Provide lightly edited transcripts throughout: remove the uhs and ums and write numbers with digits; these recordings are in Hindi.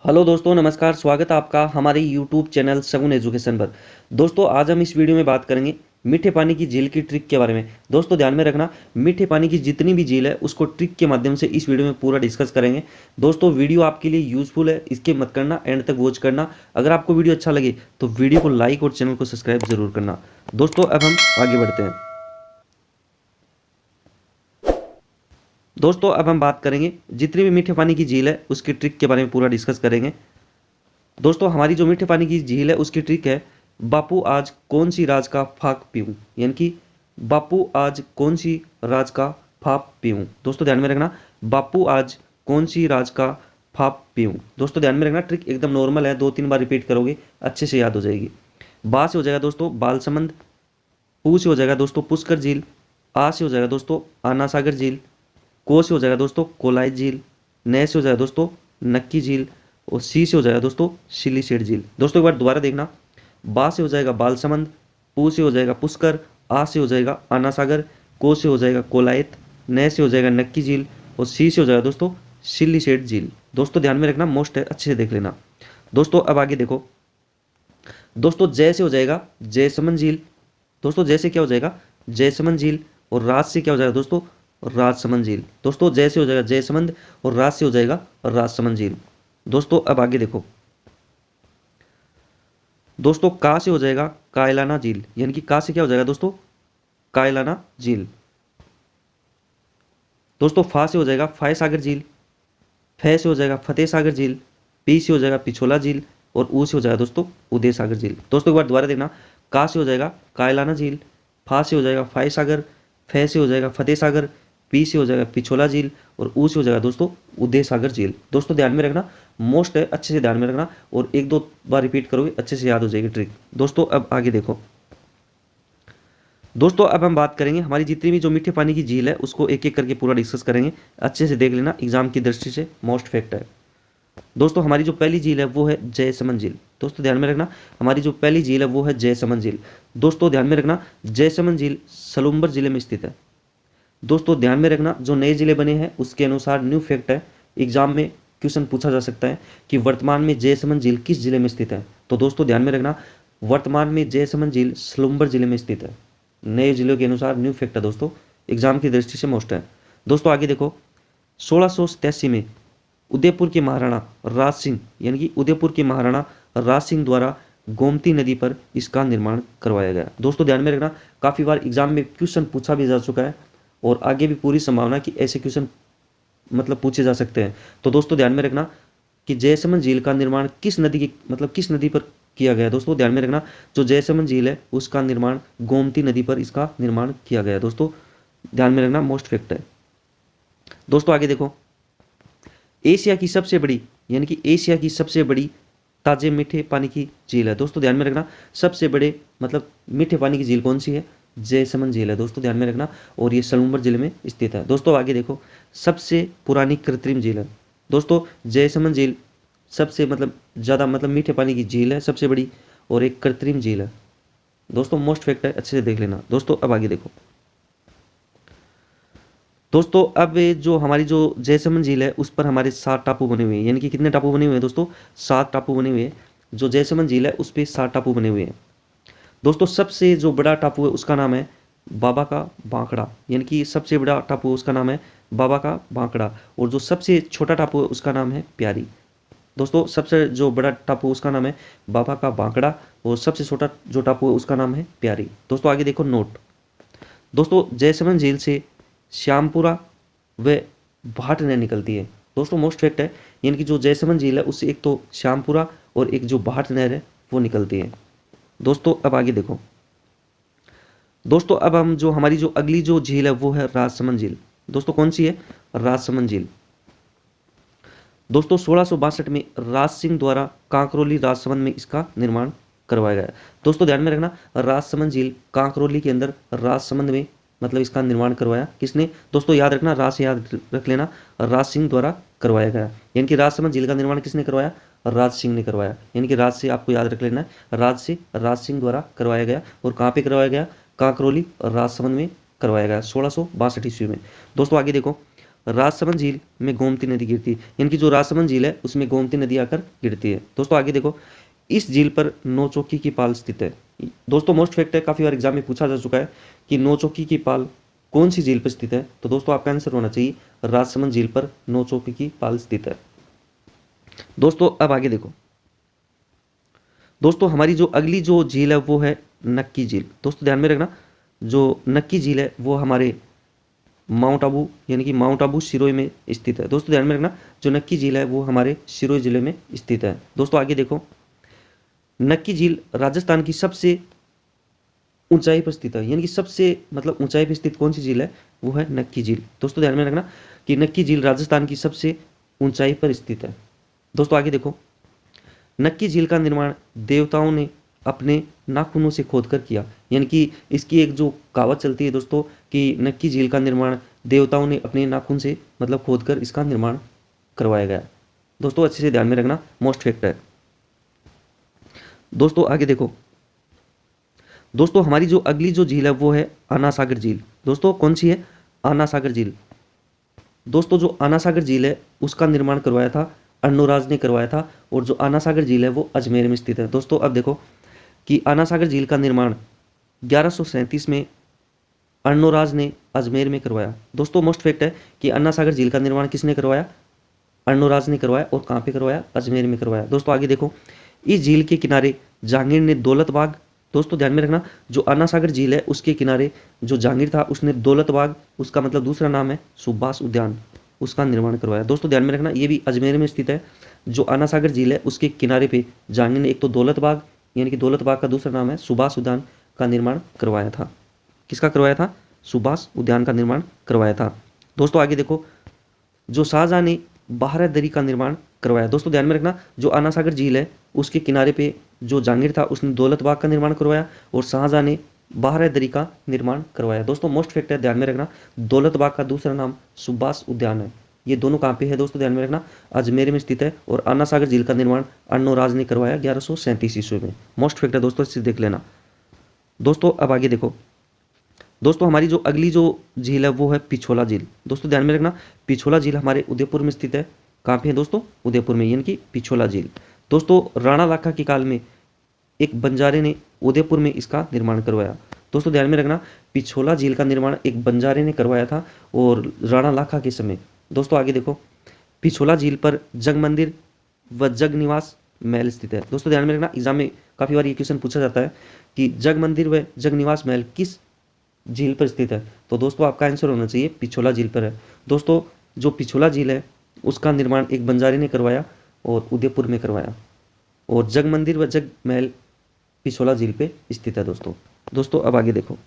हेलो दोस्तों, नमस्कार। स्वागत है आपका हमारे यूट्यूब चैनल शगुन एजुकेशन पर। दोस्तों, आज हम इस वीडियो में बात करेंगे मीठे पानी की झील की ट्रिक के बारे में। दोस्तों, ध्यान में रखना, मीठे पानी की जितनी भी झील है उसको ट्रिक के माध्यम से इस वीडियो में पूरा डिस्कस करेंगे। दोस्तों, वीडियो आपके लिए यूजफुल है, इसके मत करना, एंड तक वॉच करना। अगर आपको वीडियो अच्छा लगे तो वीडियो को लाइक और चैनल को सब्सक्राइब जरूर करना। दोस्तों, अब हम आगे बढ़ते हैं। दोस्तों, अब हम बात करेंगे जितनी भी मीठे पानी की झील है उसकी ट्रिक के बारे में पूरा डिस्कस करेंगे। दोस्तों, हमारी जो मीठे पानी की झील है उसकी ट्रिक है, बापू आज कौन सी राज का फाक पीऊं, यानी कि बापू आज कौन सी राज का फाप पीऊं। दोस्तों, ध्यान में रखना, बापू आज कौन सी राज का फाप पीऊं। दोस्तों, ध्यान में रखना, ट्रिक एकदम नॉर्मल है, 2-3 बार रिपीट करोगे अच्छे से याद हो जाएगी। बा से हो जाएगा दोस्तों बालसमंद, पू से हो जाएगा दोस्तों पुष्कर झील, आ से हो जाएगा दोस्तों आना सागर झील, को से हो जाएगा दोस्तों कोलायत झील, न से हो जाएगा दोस्तों नक्की झील, और सी से हो जाएगा दोस्तों सिलीसेठ झील। दोस्तों, एक बार दोबारा देखना, बा से हो जाएगा बालसमंद, पू से हो जाएगा पुष्कर, आ से हो जाएगा आना सागर, को से हो जाएगा कोलायत, न से हो जाएगा नक्की झील, और सी से हो जाएगा दोस्तों सिलीसेठ झील। दोस्तों, ध्यान में रखना, मोस्ट है, अच्छे से देख लेना। दोस्तों, अब आगे देखो। दोस्तों, जय से हो जाएगा जयसमंद झील। दोस्तों, जय से क्या हो जाएगा जयसमंद झील, और राज से क्या हो जाएगा दोस्तों राजसमंद झील। दोस्तों, जय से हो जाएगा जयसमंद और राज से हो जाएगा राजसमंद झील। दोस्तों, अब आगे देखो। दोस्तों, का से हो जाएगा कायलाना झील, यानी कि का से क्या हो जाएगा दोस्तों कायलाना झील। दोस्तों, फा से हो जाएगा फाय सागर झील, फे से हो जाएगा फतेह सागर झील, पी से हो जाएगा पिछोला झील, और ऊ से हो जाएगा दोस्तों उदय सागर झील। दोस्तों, एक बार दोबारा देखना, का से हो जाएगा कायलाना झील, फा से हो जाएगा फाय सागर, फे से हो जाएगा फतेह सागर, पी से हो जाएगा पिछोला झील, और ऊ से हो जाएगा दोस्तों उदय सागर झील। दोस्तों, ध्यान में रखना, मोस्ट है, अच्छे से ध्यान में रखना, और 1-2 बार रिपीट करोगे अच्छे से याद हो जाएगी ट्रिक। दोस्तों, अब आगे देखो। दोस्तों, अब हम बात करेंगे हमारी जितनी भी जो मीठे पानी की झील है उसको एक एक करके पूरा डिस्कस करेंगे। अच्छे से देख लेना, एग्जाम की दृष्टि से मोस्ट फैक्ट है। दोस्तों, हमारी जो पहली झील है वो है जयसमंद झील। दोस्तों, ध्यान में रखना, हमारी जो पहली झील है वो है जयसमंद झील। दोस्तों, ध्यान में रखना, जयसमंद झील सलुम्बर जिले में स्थित है। दोस्तों, ध्यान में रखना, जो नए जिले बने हैं उसके अनुसार न्यू फैक्ट है, एग्जाम में क्वेश्चन पूछा जा सकता है कि वर्तमान में जयसमंद झील किस जिले में स्थित है। तो दोस्तों, ध्यान में रखना, वर्तमान में जयसमंद झील सलुम्बर जिले में स्थित है। नए जिलों के अनुसार न्यू फैक्ट है दोस्तों, एग्जाम की दृष्टि से मोस्ट है। दोस्तों, आगे देखो। 1687 में उदयपुर के महाराणा राज सिंह, यानी कि उदयपुर के महाराणा राज सिंह द्वारा गोमती नदी पर इसका निर्माण करवाया गया। दोस्तों, ध्यान में रखना, काफ़ी बार एग्जाम में क्वेश्चन पूछा भी जा चुका है, और आगे भी पूरी संभावना कि ऐसे क्वेश्चन मतलब पूछे जा सकते हैं। तो दोस्तों, ध्यान में रखना कि जयसमंद झील का निर्माण किस नदी की किस नदी पर किया गया। दोस्तों, ध्यान में रखना, जो जयसमंद झील है उसका निर्माण गोमती नदी पर इसका निर्माण किया गया। दोस्तों, ध्यान में रखना, मोस्ट फैक्ट है। दोस्तों, आगे देखो। एशिया की सबसे बड़ी, यानी कि एशिया की सबसे बड़ी ताजे मीठे पानी की झील है। दोस्तों, ध्यान में रखना, सबसे बड़े मीठे पानी की झील कौन सी है, जयसमंद झील है। दोस्तों, ध्यान में रखना, और ये सलूम्बर जिले में स्थित है। दोस्तों, आगे देखो, सबसे पुरानी कृत्रिम झील है। दोस्तों, जयसमंद झील सबसे ज़्यादा मीठे पानी की झील है, सबसे बड़ी, और एक कृत्रिम झील है। दोस्तों, मोस्ट फैक्ट है, अच्छे से देख लेना। दोस्तों, अब आगे देखो। दोस्तों, अब ये जो हमारी जो जयसमंद झील है उस पर हमारे 7 टापू बने हुए हैं, यानी कि कितने टापू बने हुए हैं दोस्तों 7 टापू बने हुए हैं। जो जयसमंद झील है उस पर 7 टापू बने हुए हैं। दोस्तों, सबसे जो बड़ा टापू है उसका नाम है बाबा का बांकड़ा, यानी कि सबसे बड़ा टापू उसका नाम है बाबा का बांकड़ा, और जो सबसे छोटा टापू है उसका नाम है प्यारी। दोस्तों, सबसे जो बड़ा टापू उसका नाम है बाबा का बांकड़ा, और सबसे छोटा जो टापू है उसका नाम है प्यारी। दोस्तों, आगे देखो नोट। दोस्तों, जयसमंद झील से श्यामपुरा व भाट नहर निकलती है। दोस्तों, मोस्ट फैक्ट है, यानी कि जो जयसमंद झील है उससे एक तो श्यामपुरा और एक जो भाट नहर है वो निकलती है। दोस्तों, अब आगे देखो। दोस्तों, अब हम जो हमारी जो अगली जो झील है वो है राजसमंद झील। दोस्तों, कौन सी है, राजसमंद झील। दोस्तों, 1662 में राज सिंह द्वारा कांकरोली राजसमंद में इसका निर्माण करवाया गया। दोस्तों, ध्यान में रखना, राजसमंद झील कांकरोली के अंदर राजसमंद में इसका निर्माण करवाया किसने। दोस्तों, याद रखना, राज से याद रख लेना, राज सिंह द्वारा करवाया गया, यानी कि राजसमंद झील का निर्माण किसने करवाया, राज सिंह ने करवाया। यानी कि राज से आपको याद रख लेना है, राज से राज सिंह द्वारा करवाया गया। और कहाँ पे करवाया गया, कांकरोली और राजसमंद में करवाया गया 1662 ईस्वी में। दोस्तों, आगे देखो। राजसमंद झील में गोमती नदी गिरती है, यानी कि जो राजसमंद झील है उसमें गोमती नदी आकर गिरती है। दोस्तों आगे देखो, इस झील पर नौचौकी की पाल स्थित है। दोस्तों मोस्ट फैक्ट है, काफी बार एग्जाम में पूछा जा चुका है कि नौचौकी की पाल कौन सी झील पर स्थित है। तो दोस्तों आपका आंसर होना चाहिए राजसमंद झील पर नौचौकी की पाल स्थित है। दोस्तों अब आगे देखो, दोस्तों हमारी जो अगली जो झील है वो है नक्की झील। दोस्तों ध्यान में रखना, जो नक्की झील है वो हमारे माउंट आबू यानी कि माउंट आबू सिरोही में स्थित है। दोस्तों ध्यान में रखना, जो नक्की झील है वो हमारे सिरोही जिले में स्थित है। दोस्तों आगे देखो, नक्की झील राजस्थान की सबसे ऊंचाई पर स्थित है, यानी कि सबसे मतलब ऊंचाई पर स्थित कौन सी झील है, वो है नक्की झील। दोस्तों ध्यान में रखना कि नक्की झील राजस्थान की सबसे ऊंचाई पर स्थित है। दोस्तों आगे देखो, नक्की झील का निर्माण देवताओं ने अपने नाखूनों से खोदकर किया, यानी कि इसकी एक जो कहावत चलती है दोस्तों कि नक्की झील का निर्माण देवताओं ने अपने नाखून से मतलब खोदकर इसका निर्माण करवाया गया। दोस्तों अच्छे से ध्यान में रखना, मोस्ट फैक्ट है। दोस्तों आगे देखो, दोस्तों हमारी जो अगली जो झील है वो है आना सागर झील। दोस्तों कौन सी है, आना सागर झील। दोस्तों जो आना सागर झील है उसका निर्माण करवाया था अर्णोराज ने करवाया था, और जो आना सागर झील है वो अजमेर में स्थित है। दोस्तों अब देखो कि आना सागर झील का निर्माण 1137 में अर्णोराज ने अजमेर में करवाया। दोस्तों मोस्ट फैक्ट है कि आना सागर झील का निर्माण किसने करवाया, अर्णोराज ने करवाया, और कहाँ पे करवाया, अजमेर में करवाया। दोस्तों आगे देखो, इस झील के किनारे जहांगीर ने दौलत बाग, दोस्तों ध्यान में रखना, जो आना सागर झील है उसके किनारे जो जहांगीर था उसने दौलत बाग, उसका मतलब दूसरा नाम है सुभाष उद्यान, उसका निर्माण करवाया। दोस्तों ध्यान में रखना, ये भी अजमेर में स्थित है। जो आना सागर झील है उसके किनारे पे जहांगीर ने एक तो दौलत बाग, यानी कि दौलत बाग का दूसरा नाम है सुभाष उद्यान का निर्माण करवाया था। किसका करवाया था, सुभाष उद्यान का निर्माण करवाया था। दोस्तों आगे देखो, जो शाहजहां ने बाहरदरी का निर्माण करवाया। दोस्तों ध्यान में रखना, जो आना सागर झील है उसके किनारे पे जो जहांगीर था उसने दौलत बाग का निर्माण करवाया, और शाहजहां ने बाहरदरी का निर्माण करवाया। दोस्तों मोस्ट फैक्ट है, ध्यान में रखना, दौलत बाग का दूसरा नाम सुभाष उद्यान है। ये दोनों कहाँ पे है दोस्तों, ध्यान में रखना, अजमेर में स्थित है, और आना सागर झील का निर्माण अर्णोराज ने करवाया 1137 ईस्वी में। मोस्ट फैक्ट है दोस्तों, इसे देख लेना। दोस्तों अब आगे देखो, दोस्तों हमारी जो अगली जो झील है वो है पिछोला झील। दोस्तों ध्यान में रखना, पिछोला झील हमारे उदयपुर में स्थित है। कहाँ पे है दोस्तों, उदयपुर में, यानी कि पिछोला झील। दोस्तों राणा लाखा के काल में एक बंजारे ने उदयपुर में इसका निर्माण करवाया। दोस्तों ध्यान में रखना, पिछोला झील का निर्माण एक बंजारे ने करवाया था, और राणा लाखा के समय। दोस्तों आगे देखो, पिछोला झील पर जग मंदिर व जग निवास महल स्थित है। दोस्तों ध्यान में रखना, एग्जाम में काफी बार ये क्वेश्चन पूछा जाता है कि जग मंदिर व जग निवास महल किस झील पर स्थित है। तो दोस्तों आपका आंसर होना चाहिए पिछोला झील पर है। दोस्तों जो पिछोला झील है उसका निर्माण एक बंजारे ने करवाया और उदयपुर में करवाया, और जग मंदिर व जग महल पिछोला झील पे स्थित है दोस्तों। दोस्तों अब आगे देखो,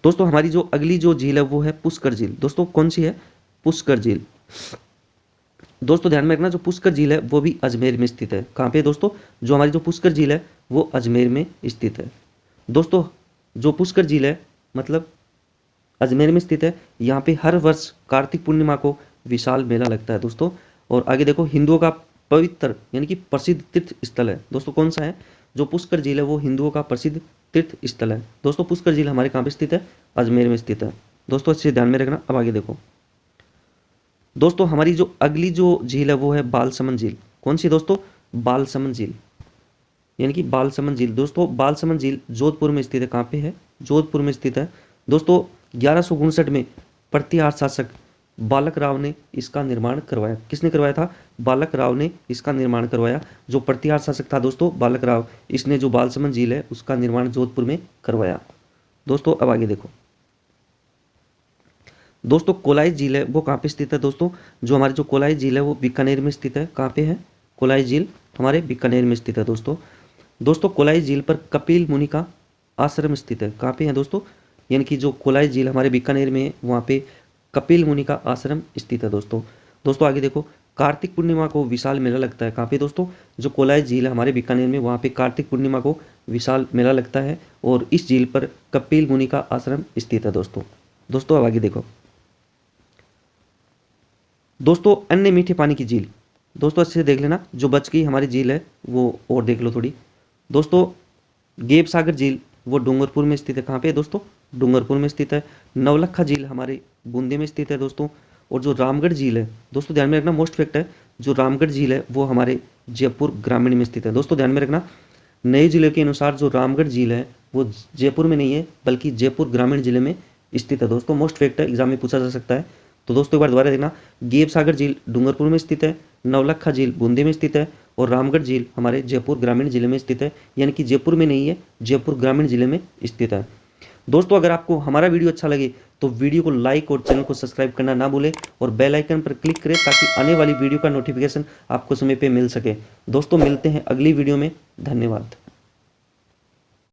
दोस्तों हमारी जो अगली जो झील है वो है पुष्कर झील। दोस्तों कौन सी है, पुष्कर झील। दोस्तों ध्यान में रखना, जो पुष्कर झील है वो भी अजमेर में स्थित है। कहाँ पे दोस्तों, जो हमारी जो पुष्कर झील है वो अजमेर में स्थित है। दोस्तों जो पुष्कर झील है मतलब अजमेर में स्थित है, यहाँ पे हर वर्ष कार्तिक पूर्णिमा को विशाल मेला लगता है दोस्तों। और आगे देखो, हिंदुओं का पवित्र यानी कि प्रसिद्ध तीर्थ स्थल है। दोस्तों कौन सा है, जो पुष्कर झील है वो हिंदुओं का प्रसिद्ध तीर्थ स्थल है। दोस्तों पुष्कर झील हमारे कहाँ पे स्थित है, अजमेर में स्थित है। दोस्तों अच्छे ध्यान में रखना। अब आगे देखो, दोस्तों हमारी जो अगली जो झील है वो है बालसमंद झील। कौन सी दोस्तों, बालसमंद झील, यानी कि बालसमंद झील। दोस्तों बालसमंद झील जोधपुर में स्थित है। कहाँ पे है, जोधपुर में स्थित है। दोस्तों 1159 में प्रतिहार शासक बालक राव ने इसका निर्माण करवाया। किसने करवाया था, बालक राव ने इसका निर्माण करवाया। जो प्रतिहार शासक था दोस्तों बालक राव, इसने जो बालसमंद झील है उसका निर्माण जोधपुर में करवाया। दोस्तों अब आगे देखो, दोस्तों कोलाई झील है वो कहाँ पे स्थित है दोस्तों, जो हमारी जो कोलाई झील है वो बीकानेर में स्थित है। कहाँ पे है, कोलाई झील हमारे बीकानेर में स्थित है दोस्तों। दोस्तों कोलाई झील पर कपिल मुनि का आश्रम स्थित है। कहाँ पे है दोस्तों, यानी कि जो कोलाई झील हमारे बीकानेर में है वहाँ पे कपिल मुनि का आश्रम स्थित है दोस्तों। दोस्तों आगे देखो, कार्तिक पूर्णिमा को विशाल मेला लगता है। कहाँ पे दोस्तों, जो कोलाई झील है हमारे बीकानेर में वहाँ पे कार्तिक पूर्णिमा को विशाल मेला लगता है, और इस झील पर कपिल मुनि का आश्रम स्थित है दोस्तों। दोस्तों अब आगे देखो, दोस्तों अन्य मीठे पानी की झील। दोस्तों अच्छे से देख लेना, जो बच गई हमारी झील है वो और देख लो थोड़ी। दोस्तों गेब सागर झील वो डूंगरपुर में स्थित है। कहाँ पे दोस्तों, डूंगरपुर में स्थित है। नवलखा झील हमारे बूंदी में स्थित है दोस्तों। और जो रामगढ़ झील है दोस्तों, ध्यान में रखना, मोस्ट फैक्ट है, जो रामगढ़ झील है वो हमारे जयपुर ग्रामीण में स्थित है। दोस्तों ध्यान में रखना, नए जिले के अनुसार जो रामगढ़ झील है वो जयपुर में नहीं है बल्कि जयपुर ग्रामीण जिले में स्थित है। दोस्तों मोस्ट फैक्ट है, एग्जाम में पूछा जा सकता है। तो दोस्तों एक बार दोबारा देखना, गेब सागर झील डूंगरपुर में स्थित है, नवलखा झील बूंदी में स्थित है और रामगढ़ झील हमारे जयपुर ग्रामीण जिले में स्थित है, यानी कि जयपुर में नहीं है, जयपुर ग्रामीण जिले में स्थित है। दोस्तों अगर आपको हमारा वीडियो अच्छा लगे तो वीडियो को लाइक और चैनल को सब्सक्राइब करना ना भूलें और बेल आइकन पर क्लिक करें ताकि आने वाली वीडियो का नोटिफिकेशन आपको समय पे मिल सके। दोस्तों मिलते हैं अगली वीडियो में, धन्यवाद।